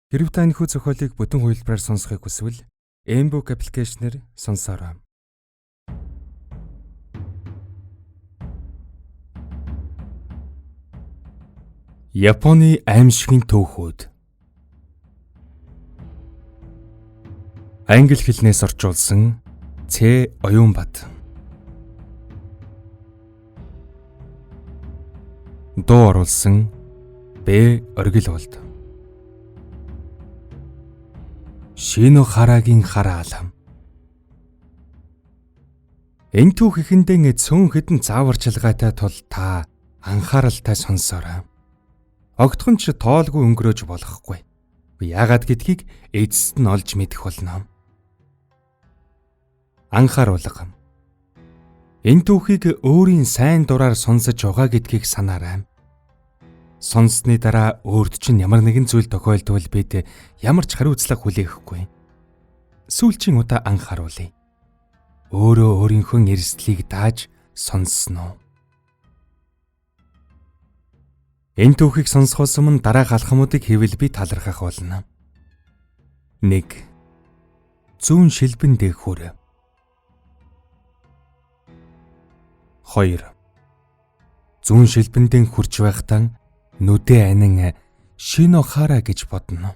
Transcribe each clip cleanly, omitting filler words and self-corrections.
Хэрэв та энэхүү зохиолыг бүтэн хувилбараар сонсохыг хүсвэл Mbook аппликейшнээр сонсоорой. Японы аимшигын түүхүүд. Англи хэлнээс орчуулсан Ц. Оюунбат. Дуу оруулсан Б. Оргил болд. Шинохарагийн хараал. Энэ түүх ихэндээ цөөн хэдэн зааварчилгаатай тул та анхааралтай сонсоорой. Огтхон ч тоолгүй өнгөрөөж болохгүй. Яагаад гэдгийг эцэст нь олж мэдэх болно. Анхааруулга. Энэ түүхийг өөрийн сайн дураар сонсож байгаа гэдгийг санаарай. Сонссны дараа өөрт чинь ямар нэгэн зүйл тохиолдвол бид ямар ч хариуцлага хүлээхгүй. Сүүлчийн удаа анхааруулъя. Өөрөө өөрийнхөө эрсдлийг дааж сонссноо. Энэ түүхийг сонсохоос өмнө дараах алхмуудыг хийвэл би талархах болно. 1. Зүүн шилбэн дээгүүр. 2. Зүүн шилбэндээ хурж байхдаа нүдээ анин Шинохара гэж бодно.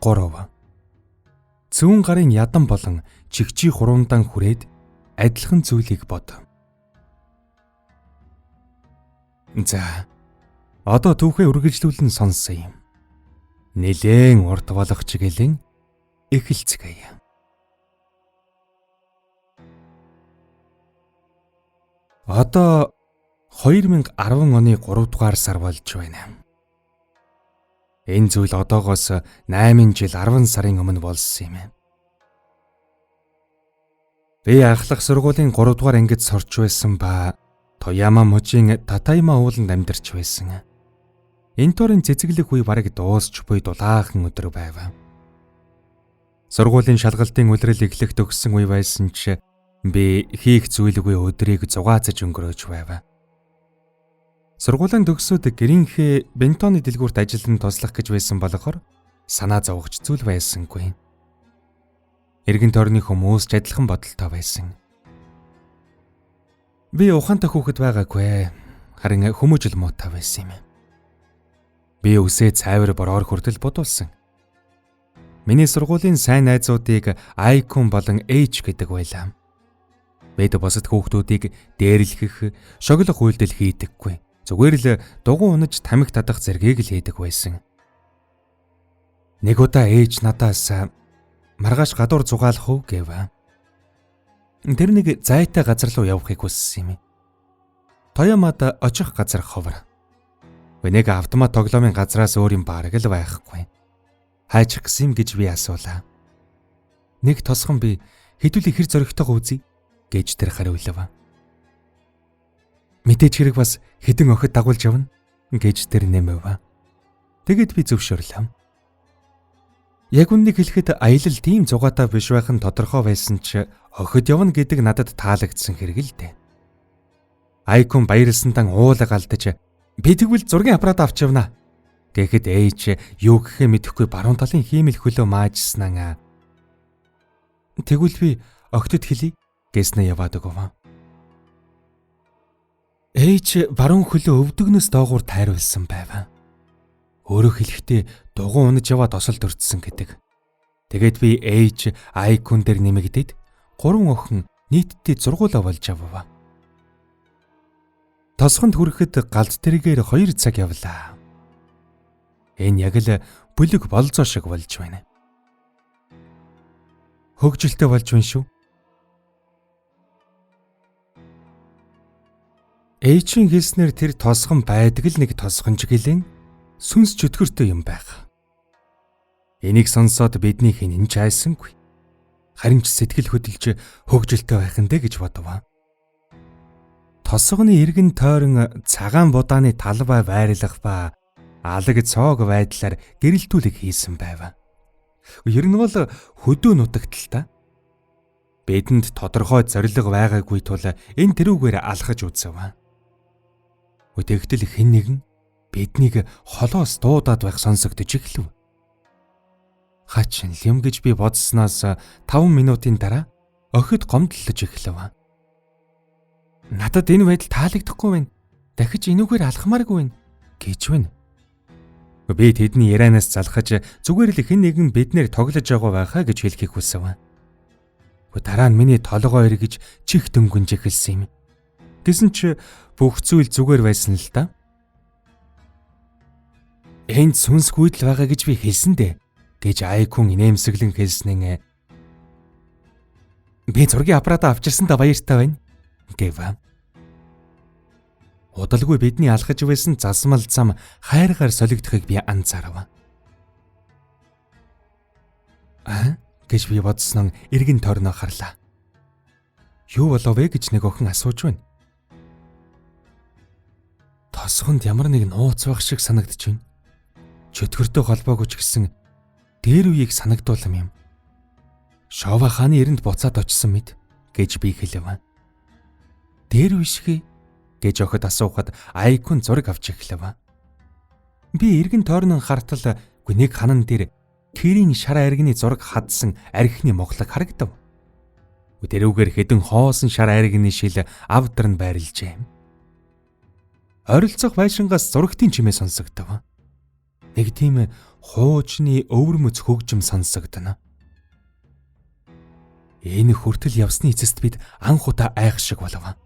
3. Зүүн гарын ядан болон чигчий хуруундаа хүрээд адилхан зүйлийг бод. За, одоо түүхээ үргэлжлүүлэн сонсъё. Нилээн урт болох чиглэн эхэлцгээе. Одоо 2010 оны 3 дугаар сар болж байна. Энэ зүйл одоогоос 8 жил 10 сарын өмнө болсон юм. Би ахлах сургуулийн 3 дугаар ангид сурч байсан ба Тояма мужийн Татайма ууланд амьдарч байсан. Энэ төрлийн цэцэглэх үе бараг дуусч буй дулаахан өдөр байв. Сургуулийн шалгалтын улирал эхлэх төгссөн үе байсан ч би хийх зүйлгүй өдрийг зугаацаж өнгөрөөж байв. Сургуулийн төгсөөд гэрийнхээ бентоны дэлгүүрт ажиллан туслах гэж байсан болохоор санаа зовгоч зүйл байсангүй. Эргэн тойрны хүмүүс ч адилхан бодолтой байсан. Би ухаантай хүүхэд байгаагүй. Харин хүмүүжил муутай байсан юм. Би үсээ цайвар бороор хүртэл бодулсан. Миний сургуулийн сайн найзуудыг Айкун болон H гэдэг байлаа. Бид босод хүүхдүүдийг дээрлэхэх, шоглох үйлдэл хийдэггүй. Зүгээр л дугуй унаж тамхи татах зэргийг л хийдэг байсан. Нэг удаа ээж надаас маргааш гадуур зугаалах уу гэв. Тэр нэг зайтай газар руу явахыг хүссэн юм. Тоямад очих газар ховор. Нэг автомат тоглоомын газраас өөр юм бараг л байхгүй. Хайчих гэсэн юм гэж би асуулаа. Нэг тосгон би хэдүүл ихэр зөрөгтэйг үзье гэж тэр хариулав. Мэдээж хэрэг бас хэдэн охид дагуулж явна гэж тэр нэмэв. Тэгэд би зөвшөөрлөө. Яг үннийг хэлэхэд аялал тийм зугаатай биш байх нь тодорхой байсан ч охид явна гэдэг надад таалагдсан хэрэг л дээ. Айкун баярлсантан уулаг алдаж би тэгвэл зургийн аппарат авч явна гэхэд ээж юу гэхээ мэдэхгүй баруун талын хиймэл хөлөө маажснаа. Тэгвэл би охидод хэлье гэснээр яваад өгөв. Ээж баруун хөлөө өвдөгнөөс доогуур тайруулсан байв. Өөрөөр хэлэхдээ дугуй унаж яваад осолд өртсөн гэдэг. Тэгээд би ээж Айкун дээр нэмэгдээд 3 охин нийтдээ 6 болж авав. Тосгонд хүрэхэд галз тэргээр 2 цаг явлаа. Энэ яг л бүлэг болзоо шиг болж байна. Хөгжилтэй болж байна шүү. Ээжийн хэлснээр тэр тосгон байдаг л нэг тосгонч гэлэн сүнс чөтгөртэй юм байх. Энийг сонсоод бидний хинэн ч айсангүй. Харин ч сэтгэл хөдлөж хөгжилтэй байх нь гэж бодов. Тосгоны эргэн тойрон цагаан будааны талбай байрлах ба алаг цоог байдлаар гэрэлтүүлэг хийсэн байв. Ер нь бол хөдөө нутагт л та. Бидэнд тодорхой зорилго байгаагүй тул энэ тэрүүгээр алхаж үзв. Тэгтэл хэн нэгэн биднийг холоос дуудаад байх сонсогдож эхлэв. Хачин лэм гэж би бодсноос 5 минутын дараа охид гомдлож эхлэв. Надад энэ байдал таалагдахгүй байна. Дахиж энүүгээр алхамааргүй байна гэж байна. Би тэдний ярианаас залхаж зүгээр л хэн нэгэн биднэр тоглож байгаа байхаа гэж хэлхийг хүсэв. Дараа нь миний толгой эргэж чих дөнгөнж эхэлсэн юм. Гэсэн ч бүх зүйл зүгээр байсан л та. Энд сүнс гүйдэл байгаа гэж би хэлсэн дээ гэж Айкун инээмсэглэн хэлснэн. Би зургийн аппаратаа авчирсандаа баяртай байна гэв. Удалгүй бидний алхаж байсан засмал зам хайргаар солигдохыг би анзаарав. Гэж би бодсон эргэн тойрноо харлаа. Юу болов вэ гэж нэг охин асууж байна. Тосгонд ямар нэг нууц байх шиг санагдаж байна. Чөтгөртэй холбоогүй ч гэсэн дээр үеийг санагдуулам юм. Шова хааны эрэнд буцаад очсон мэд гэж би хэлэв. Дээр үе шиг гэж охид асуухад Айкун зураг авч эхлэв. Би эргэн тойрноо хартал гүнийг ханан дээр Кирийн шар айргны зураг хадсан архины моглог харагдав. Тэрүүгээр хэдэн хоосон шар айргны шил авдар нь байрлжээ. Ойролцоох байшингаас зурагтын чимээ сонсогдов. Нэг тийм хуучны өвөрмөц хөгжим сонсогдно. Энэ хүртэл явсны эцэст бид анх удаа айх шиг болов.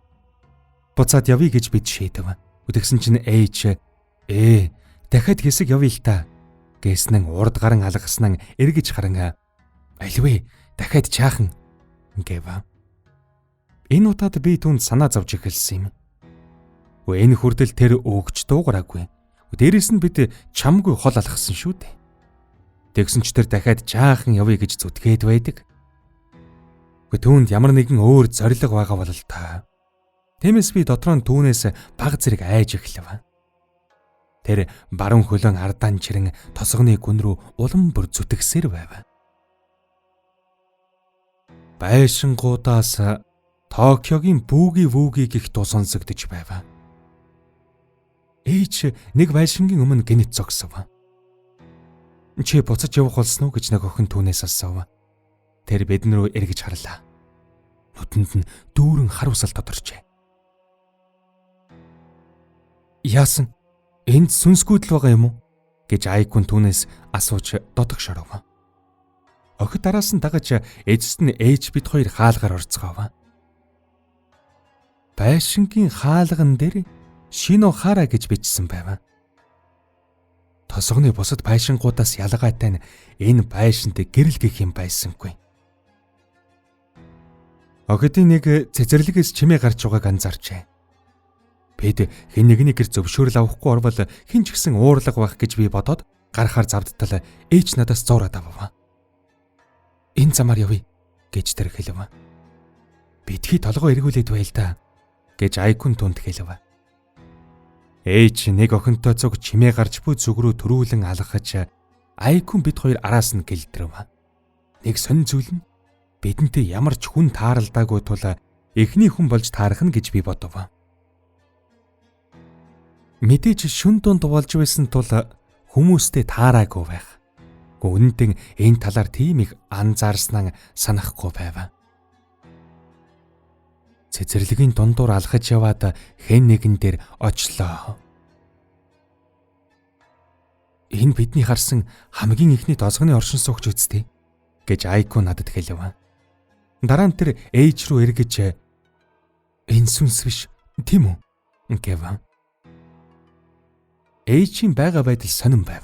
Буцаад явъя гэж бид шийдэв. Тэгсэн чинь дахиад хэсэг явъя л та гэснэн урд гарan алгаснан эргэж харан альвэ дахиад чаахан гэв. Энэ удаад би түнд санаа зовж эхэлсэн юм. Энэ хүртэл тэр өгч дуугараагүй. Дээрээс нь бид чамгүй хол алгасан шүү дээ. Тэгсэн ч тэр дахиад чаахан явъя гэж зүтгээд байдаг. Түүнд ямар нэгэн өөр зориг байгаа бол та. Тиймээс би дотроо нь түүнээс баг зэрэг айж эхлэв. Тэр баруун хөлөн ардаан чирэн тосгоны гүн рүү улам бүр зүтгэсээр байв. Байшингуудаас Токиогийн бүүги гих дуу сонсогдож байв. Нэг байшингийн өмнө гинэт зогсов. Чи буцаж явах болсон уу гэж нэг охин түүнээс асуув. Тэр бидэн рүү эргэж харлаа. Нүдэнд нь дүүрэн хар усал тодорчээ. Яасан? Энд сүнсгүйдэл байгаа юм уу? Гэж Айкун түүнээс асууж додох шоров. Охид араас нь дагаж эцэст нь ээж бид хоёр хаалгаар орцгоов. Байшингийн хаалган дээр Шино хара гэж бичсэн байв. Тосгоны бусад байшингуудаас ялгаатай нь энэ байшинд гэрэл гэх юм байсангүй. Охидын нэг цэцэрлэгээс чимээ гарч байгааг анзаарчээ. Бид хэн нэгний гэр зөвшөөрөл авахгүй орвол хэн ч гэсэн уурлаг байх гэж би бодоод гарахаар завдтал ээж надаас зуураад авав. Энэ замаар явъя гэж тэр хэлв. Бидхий толгой эргүүлээд байл та гэж Айкун түнд хэлв. Ээж нэг охинтой цуг чимээ гарч буй зүг рүү төрүүлэн алгахаж Айкун бид хоёр араас нь гэлдрэв. Нэг сонин зүйл нь бидэнтэй ямар ч хүн тааралдаагүй тул эхний хүн болж таарах нь гэж би бодов. Мэдээж шүн дунд болж байсан тул хүмүүстэй таараагүй байх. Үнэндээ энэ талаар тийм их анзаарснаа санахгүй байв. Цэцэрлэгийн дундуур алхаж яваад хэн нэгэн дээр очлоо. Энэ бидний харсан хамгийн ихний дозгоны оршин суугч үсттэй гэж Айкун надад хэлв. Дараа нь тэр ээж рүү эргэж энэ сүнс биш тийм үү гэв. Ээжийн байгаа байдал сонирн байв.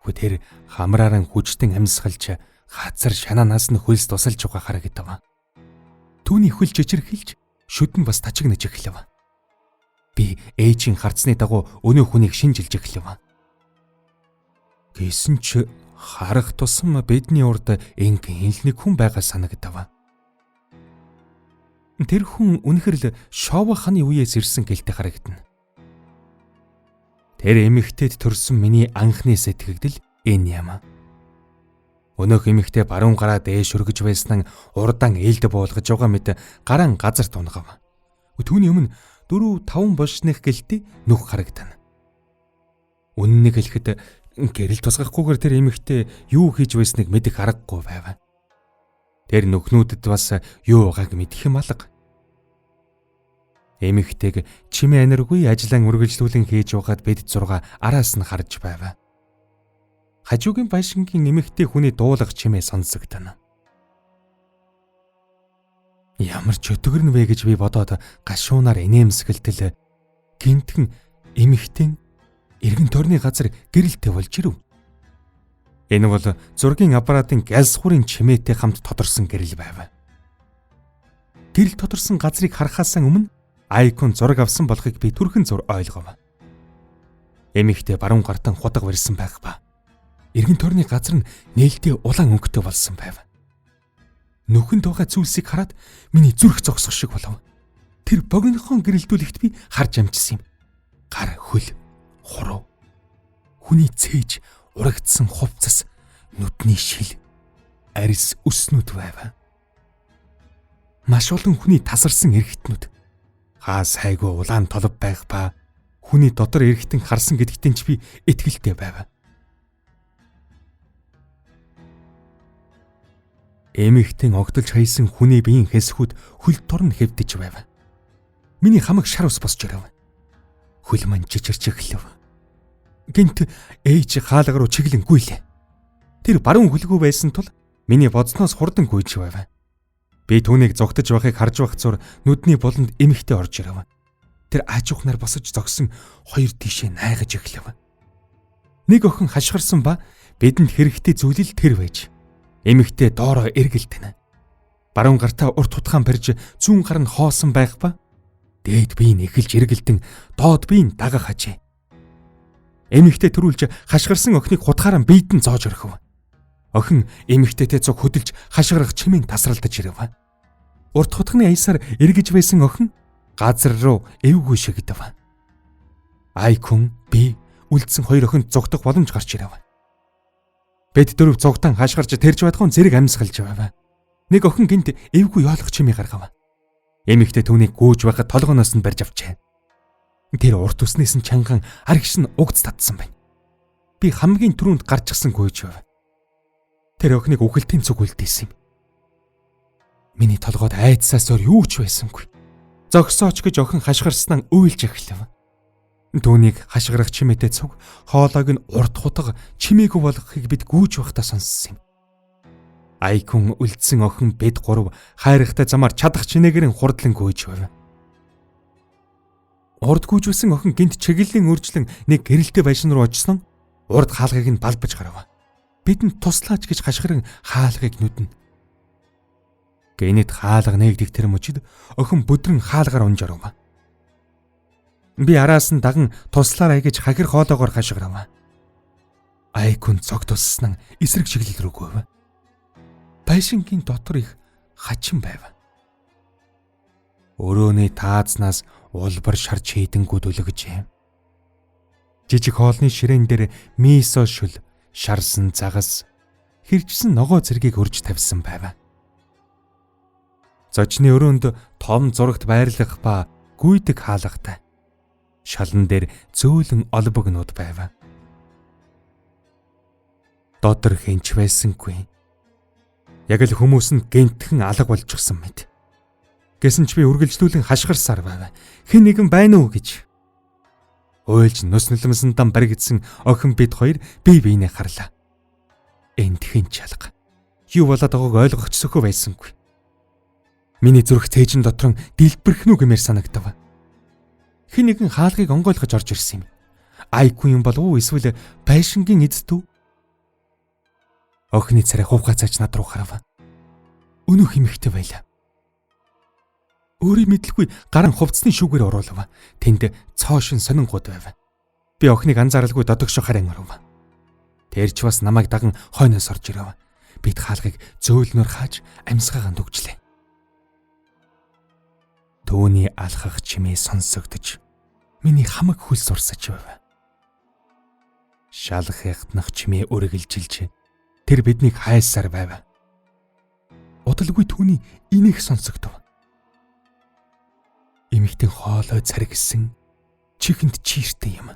Тэр хамраараа хүчтэн амьсгалж хазар шанаанаас нь хөлс тусалж байгаа харагдав. Түүний хөл жижирхэлж шүдэн бас тачигнаж эхлэв. Би ээжийн харцны дагуу өнөө хүнийг шинжилж эхлэв. Гэсэн ч харах тусам бидний урд ингээл нэг хүн байгаа санагдав. Тэр хүн үнэхэр л Шова хааны үеэс ирсэн гэлтэй харагдана. Тэр эмэгтэйд төрсөн миний анхны сэтгэгдэл энэ юм. Өнөөх эмэгтэй баруун гараа дээш өргөж байсан урдаан ээлд буулгаж байгаа мэт гараан газар тунгав. Түүний өмнө 4-5 болшных гэлтэй нүх харагдана. Үннийг хэлэхэд гэрэл тусгахгүйгээр тэр эмэгтэй юу хийж байсныг мэдэх аргагүй байв. Тэр нүхнүүдэд бас юу байгааг мэдэх юм алга. Эмэгтэйг чимээ аниргүй ажиллан үргэлжлүүлэн хийж байгаад бид 6 араас нь харж байв. Хажуугийн байшингийн эмэгтэй хүний дуулах чимээ сонсогдно. Ямар ч өтгөрн вэ гэж би бодоод гашуунаар инээмсгэлтэл гинтхэн эмэгтэй эргэн тойрны газар гэрэлтэй болж ирэв. Энэ бол зургийн аппаратын галсхуурын чимээтэй хамт тодорсон гэрэл байв. Гэрэл тодорсон газрыг харахаас өмнө Айкун зураг авсан болохыг би түрхэн зур ойлгов. Эмэгтэй баруун гартан худаг барьсан байх ба. Эргэн тойрны газар нь нээлттэй улаан өнгөтэй болсон байв. Нүхэнд байгаа зүйлсийг хараад миний зүрх зогсох шиг болов. Тэр богинохон гэрэлтүүлэгт би харж амжсан юм. Гар хөл, хуруу, хүний цээж, урагдсан хувцас, нүдний шил, арьс өснүүд байв. Маш олон хүний тасарсан эргэтнүүд, хаа сайгүй улаан толб байх ба хүний дотор эргэтэн харсан гэдэгтэн ч би итгэлтэй байв. Эмэгтэй огдолж хайсан хүний биеийн хэсгүүд хөл торн хэвдэж байв. Миний хамаг шар ус босч ирэв. Хөл мань жижирч эхлэв. Гинт ээж хаалга руу чиглэн гүйлээ. Тэр баруун хөлгөө байсан тул миний бодсноос хурдан гүйж байв. Би түүнийг зогтож байхыг харж байх зур нүдний болонд эмэгтэй орж ирэв. Тэр аажуухнаар босож зогсон хоёр тишээ найгаж эхлэв. Нэг охин хашгирсан ба бидэнд хэрэгтэй зүйл л тэр байж. Эмэгтэй доороо эргэлдэнэ. Баруун гартаа урт тутгаан барьж зүүн гар нь хоосон байх ба дээд бие нь эхэлж эргэлдэн доод бие нь дагах хажээ. Эмэгтэй төрүүлж хашгирсан охиныг хутгаараа биедэн зоож орхив. Охин эмэгтэйтэй цуг хөдөлж хашгирах чимээн тасралтаж ирэв. Урт хутганы аясаар эргэж байсан охин газар руу эвгүй шигдэв. Айкун би үлдсэн хоёр охинд зогтох боломж гарч ирэв. Бид дөрөв зогтан хашгирч тэрж байдгүй зэрэг амьсгалж байв. Нэг охин гинт эвгүй яолох чимээ гаргав. Эмэгтэй түүнийг гүйж байхад толгоноос нь барьж авчээ. Тэр урт уснээс нь чанган аргиш нь угц татсан байна. Би хамгийн түрүүнд гарчихсан гүйж байв. Тэр охиныг үхэлтийн цуг үлдээсэн юм. Миний толгойд айдсаас өөр юу ч байсангүй. Зогсооч гэж охин хашгирснаа уйлж эхлэв. Түүнийг хашгирах чимээтэй цуг хоолойг нь урт хутга чимээгүй болгохыг бид гүйж байхдаа сонссон юм. Айкун үлдсэн охин бид гурав хайрахтай замаар чадах чинээгээр нь хурдлан гүйж байв. Урд гүйжсэн охин гинт чиглэлийн үржлэн нэг гэрэлтэй байшин руу очсон. Урд хаалгыг нь балбаж гарав. Бидэнд туслаач гэж хашгиран хаалгыг нүднэ. Гэнэт хаалга нээгдэх тэр мөчид охин бүдрэн хаалгаар унж оров. Би араас нь даган туслаарай гэж хахир хоолоогоор хашгирав. Айкун цог тусснан эсрэг чиглэл рүү гүйв. Байшингийн дотор их хачин байв. Өрөөний таазнаас улбар шарж хийдэнгүүд үлгэж. Жижиг хоолны ширээн дээр мисо шүл, шарсан загас, хэрчсэн ногоо зэргийг өрж тавьсан байв. Зочны өрөөнд том зурагт байрлах ба гүйдэг хаалгатай. Шалан дээр зөөлөн олбогнууд байв. Дотор хэнч байсангүй. Яг л хүмүүс нь гэнтхэн алга болчихсон мэт. Гэсэн ч би үргэлжлүүлэн хашгирсаар байв. Хэн нэгэн байна уу гэж. Уйлж нүс нулимсан дам баригдсан охин бид хоёр бие биенээ харлаа. Эндхэн чалга. Юу болоод байгааг ойлгох цөхөө байсангүй. Миний зүрх цээжин дотрон дэлбэрхнүү гэмээр санагдав. Хэн нэгэн хаалгыг онгойлгож орж ирсэн юм. Айкун юм болов уу эсвэл байшингийн эзэд үү? Охины царай хувгацаач над руу харав. Өнөөх эмэгтэй байлаа. Өөрийн мэдлгүй гарan хувцсны шүүгээр оруулав. Тэнд цоошин сонингууд байв. Би охиныг анзааралгүй додогшо харин оров. Тэрч бас намайг даган хойноос орж ирэв. Бид хаалгыг зөөлнөр хааж амьсгаагаа нүгжлээ. Төвний алхах чимээ сонсогдож миний хамаг хөлс урсаж байв. Шалах ягтнах чимээ үргэлжилж тэр биднийг хайсаар байв. Удалгүй түүний инех сонсогдов. Эмэгтэй хоолой царгисан чихэнд чииртэй юм.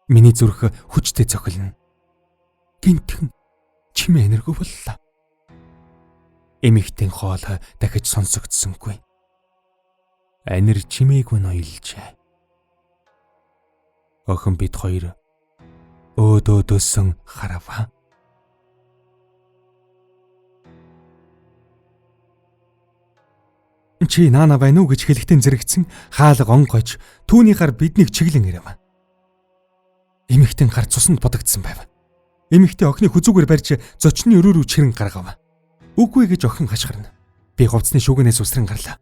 Миний зүрх хүчтэй цохилно. Гинтхэн чимээ энерги боллоо. Эмэгтэй хоол дахиж сонсогдсонгүй. Анир чимээгүй ноёлжээ. Охин бид хоёр өөдөөсөн харав. Чи наана байна уу гэж хэлэхдээ зэрэгцэн хаалга онгойж түүний гар биднийг чиглэн ирэв. Эмэгтэй гар цуснд бодогдсон байв. Эмэгтэй охины хүзүүгээр барьж зочны өрөө рүү чирэн гаргав. Үгүй гэж охин хашгирна. Би говцны шүүгэнээс үсрэн гарлаа.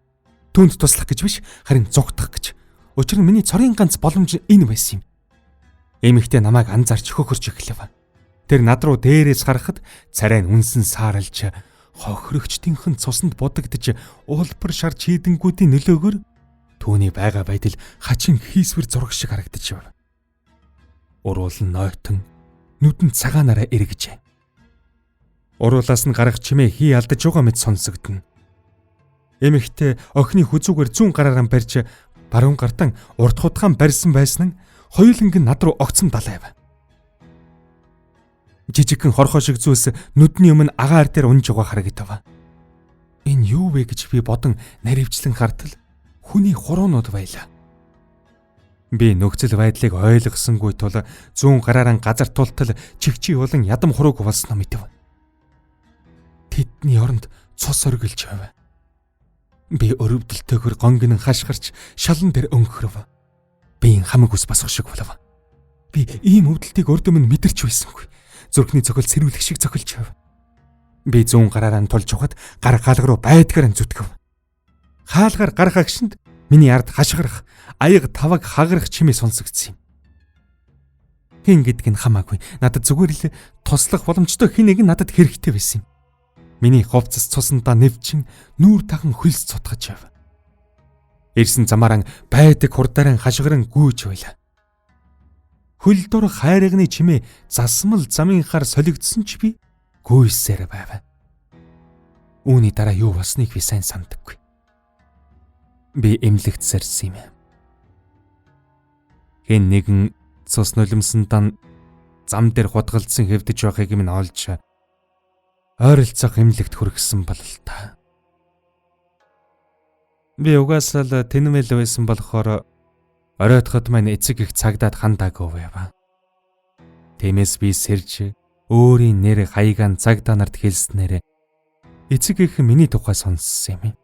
Түүнд туслах гэж биш, харин зугтах гэж. Учир нь миний цорын ганц боломж энэ байсан юм. Эмэгтэй намайг анзаарч хөхөрч эхлэв. Тэр над руу дээрээс харахад царай нь үнсэн сааралж хохирогчдийнхэн цуснд бодогдож уулбар шар чийдэнгүүдийн нөлөөгөөр түүний байгаа байдал хачин хийсвэр зураг шиг харагдаж байв. Уруулан нойтон нүдэн цагаанаараа эргэжээ. Уруулаас нь гарах чимээ хий алдаж байгаа мэт сонсогдно. Эмэгтэй охины хүзүүгээр зүүн гараараа барьж баруун гартан урд хутгаан барьсан байсан нь хоёуланг нь над руу огцом далайв. Жижигхэн хорхоо шиг зүйлс нүдний өмнө агаар дээр унж байгаа харагдав. Энэ юу вэ гэж би бодон наривчлан хартал хүний хуруунууд байлаа. Би нөхцөл байдлыг ойлгосонгүй тул зүүн гараараа газар тултал чигчи болон ядам хурууг болсноо мэдэв. Тэдний оронд цус оргилж байв. Би өрөвдөлтөөр гонгин хашгирч шалан дээр өнгөрөв. Би хамаг ус босох шиг болов. Би ийм өвдөлтийг урд өмнө мэдэрч байсангүй. Зүрхний цохол сэрүүлэх шиг цохилж байв. Би зүүн гараараа тулж ухад гар гаалга руу байдгаар зүтгэв. Хаалгаар гарах агшинд миний ард хашгирах, аяг таваг хагарах чимээ сонсогдсон юм. Хин гэдг нь хамаагүй. Надад зүгээр л туслах боломжтой хин нэг нь надад хэрэгтэй байсан юм. Миний ховцос цусандаа нэвчин нүүр тахан хөлс цутгаж байв. Ирсэн замаараа байдаг хурдаараа хашгиран гүйж байлаа. Хөл дор хайрганы чимээ засмал замынхаар солигдсон ч би гүйсээр байв. Үүний дараа юу болсныг би сайн сандаггүй. Би эмнэлэгт сарсан юм. Хэн нэгэн цус нулимсандаа зам дээр хутгалдсан хэвдэж байгааг минь олж ойролцоох эмнэлэгт хүргэсэн бол л та. Би угаасаа л тэнмэл байсан болохоор оройтход маань эцэг их цагдаад хандаагүй байв. Тиймээс би сэрж өөрийн нэр хаягаан цагдаа нарт хэлснээр эцэг их миний тухай сонссон юм.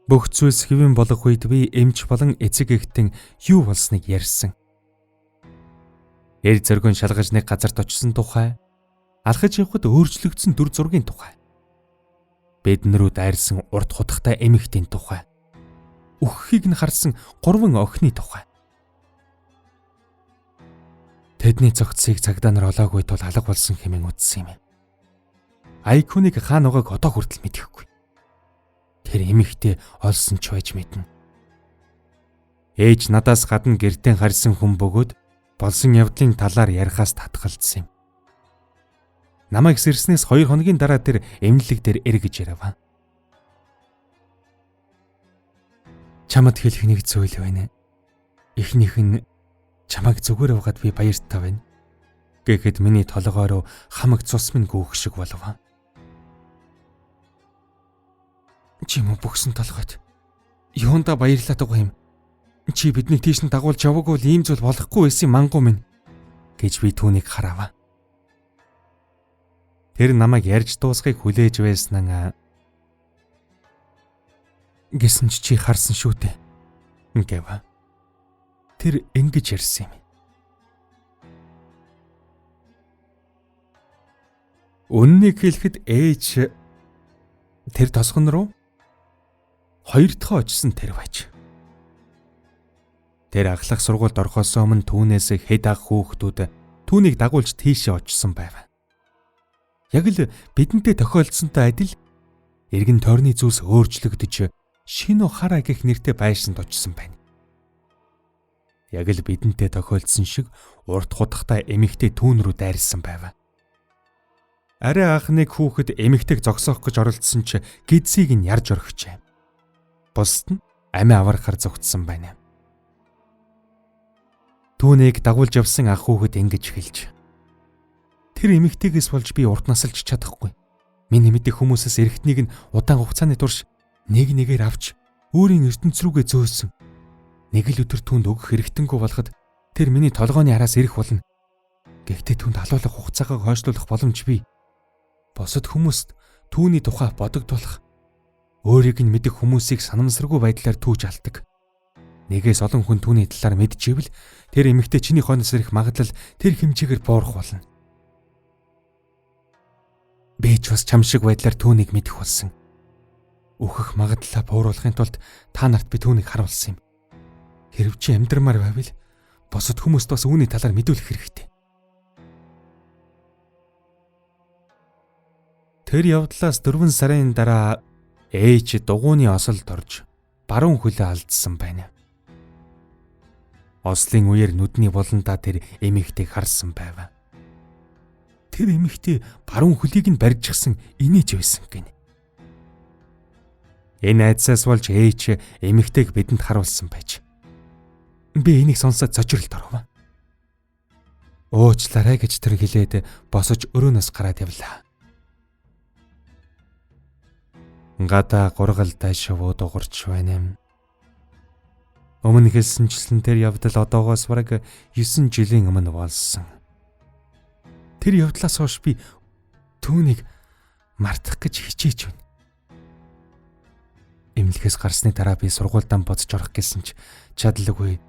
Бүх зүйлс хэвэн болох үед би эмч болон эцэг ихтэн юу болсныг ярьсан. Эр зөргөн шалгаж нэг газарт очсон тухай, алхаж явхад өөрчлөгдсөн дүр зургийн тухай, биднэрүү дайрсан урт хутгатай эмэгтэй тухай, үххийг нь харсан 3 охины тухай. Тэдний цогцсыг цагдаа нар олоогүй тул алга болсон хэмээн үзсэн юм. Айконыг хаана байгааг одоо хүртэл мэдэхгүй. Тэр эмэгтэй олсон ч байж мэднэ. Ээж надаас гадна гэртээ харсан хүн бөгөөд болсон явдлын талаар ярихаас татгалзсан юм. Намайг сэрснээс 2 хоногийн дараа тэр эмнэлэг дээр эргэж ирав. Чамд хэлэх нэг зүйл байна. Эхнийх нь чамайг зүгээр угаад би баяртай байна. Гэхэд миний толгой руу хамаг цус минь гүөх шиг болов. Чи мө бүгсэн толгойд юунда баярлаад байгаа юм. Чи биднийг тийш нь дагуулж яваагүй бол ийм зүйл болохгүй байсан мангу минь гэж би түүнийг харав. Тэр намайг ярьж дуусхийг хүлээж байснаа гэсэн чи харсан шүү дээ гэв. Тэр ингэж ярьсан юм. Үннийг хэлэхэд ээж тэр тосгон руу 2 дахь очсон тэр байж. Тэр ахлах сургуульд орохоос өмнө түүнээс хэд ах хүүхдүүд түүнийг дагуулж тийшээ очсон байв. Яг л бидэнтэй тохиолдсонтой адил эргэн тойрны зүйлс өөрчлөгдөж шинэ хараа гэх нэртэй байшинд очсон байна. Яг л бидэнтэй тохиолдсон шиг урт хутгатай эмэгтэй түүн рүү дайрсан байв. Арай ах нэг хүүхэд эмэгтэйг зогсоох гэж оролдсон ч гидсийг нь ярж орхижээ. Бусд нь амиа аврахаар зүгтсэн байна. түүнийг дагуулж явсан ах хүүхэд ингэж хэлж. Тэр эмэгтэйгээс болж би урд насалж чадахгүй. Миний мэдих хүмүүсээс эрэгтнийг нь удаан хугацааны турш нэгээр авч өөрийн ертөнц рүүгээ зөөсөн. Нэг л өдөр түүнд өгөх хэрэгтэнгүү болгоход тэр миний толгойн араас ирэх болно. Гэхдээ түүнд халуулах хугацаагаа хойшлуулах боломж бий. Босод хүмүүст түүний тухай бодогдуулах, өөрийг нь мэдэх хүмүүсийг санамсаргүй байдлаар түүж алдаг. Нэгээс олон хүн түүний талаар мэдчихвэл тэр эмэгтэй чиний хойноос ирэх магадлал тэр хэмжээгээр буурах болно. Би ч бас чам шиг байдлаар түүнийг мэдэх болсон. Өөхөх магадлалаа бууруулахын тулд та нарт би түүнийг харуулсан юм. Хэрв чи амьдрмаар байвал босод хүмүүст бас үүний талаар мэдүүлэх хэрэгтэй. Тэр явдлаас 4 сарын дараа ээж дугуйны осолд орж баруун хөлөө алдсан байна. Ослын үеэр нүдний болондоо тэр эмэгтэйг харсан байв. Тэр эмэгтэй баруун хөлийг нь барьжчихсан инээж байсан гэнэ. Энэ айдсаас болж ээж эмэгтэйг бидэнд харуулсан байж. Би энийг сонсоод зочирлт оров. Уучлаарай гэж тэр хэлээд босож өрөөнөөс гараад явлаа. Гадаа гургалтай шувуу дуурч байна. Өмнө хэлсэнчлэн тэр явдал одоогоос бараг 9 жилийн өмнө болсон. Тэр явдлаас хойш би түүнийг мартах гэж хичээж байна. Эмнэлгээс гарсны дараа би сургуультай бодож орох гэсэн ч чадлагүй.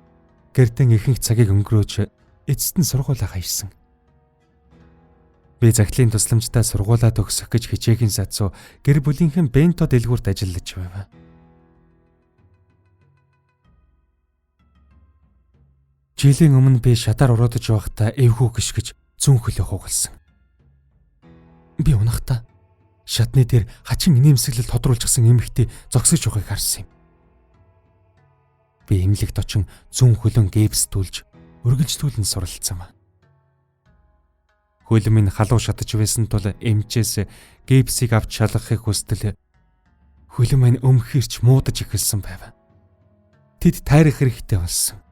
Гэртэн ихэнх цагийг өнгөрөөж эцэст нь сургуулаа хайсан. Би захидлын тусламжтай сургуулаа төгсөх гэж хичээхийн сацуу гэр бүлийнхэн бенто дэлгүүрт ажиллаж байв. Жилийн өмнө би шатаар уруудаж байхдаа эвгүй гიშгэж зүүн хөлөө хугалсан. Би унахдаа шатны дээр хачин инээмсэглэл тодруулчихсан эмэгтэй зогсож байгааг харсан юм. Би эмнэлэгт очин зүүн хөлön гипстүүлж үргэлжлүүлэн суралцсан. Хөл минь халуун шатаж байсан тул эмчээс гипсийг авч шалгахыг хүстэл хөл минь өмхөрч муудаж эхэлсэн байв. Тэд тайрах хэрэгтэй болсон.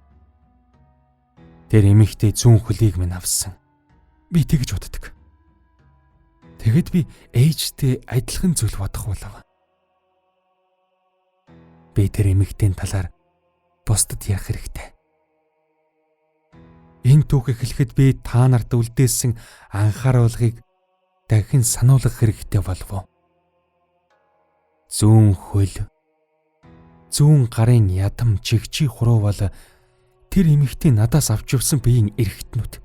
Тэр эмэгтэй зүүн хөлийг минь авсан. Би тэгж боддог. Тэгэд би ээжтэй адилхан зүйл бодох болов. Би тэр эмэгтэйн талаар бусдад ярих хэрэгтэй. Энэ түүх эхлэхэд би та нарт үлдээсэн анхааруулгыг дахин сануулгах хэрэгтэй болов. Зүүн хөл, зүүн гарын ядам чигчи хуруу бол тэр эмэгтэй надаас авч явсан биеийн эргэтнүүд.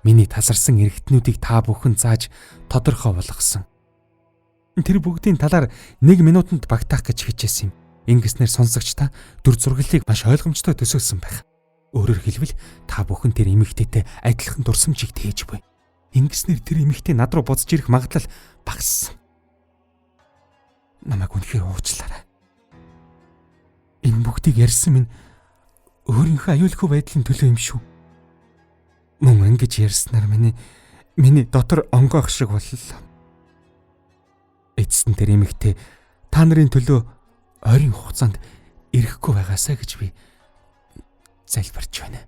Миний тасарсан эргэтнүүдийг та бүхэн зааж тодорхой болгосон. Тэр бүгдийн талаар 1 минутанд багтаах гэж хичээсэн юм. Ингэснээр сонсогч та дүр зураглалыг маш ойлгомжтой төсөөлсөн байх. Өөрөөр хэлбэл та бүхэн тэр эмэгтэйтэй адилхан дурсамжийг тээж буй. Ингэснээр тэр эмэгтэй над руу буцаж ирэх магадлал багассан. Намайг үнэхээр уучлаарай. Энэ бүгдийг ярьсан минь өөрийнхөө аюулгүй байдлын төлөө юм шүү. Мөн ингэж ярьснаар миний дотор онгоох шиг боллоо. Эцэст нь тэр эмэгтэй та нарын төлөө ойрын хугацаанд ирэхгүй байгаасаа гэж би залбирч байна.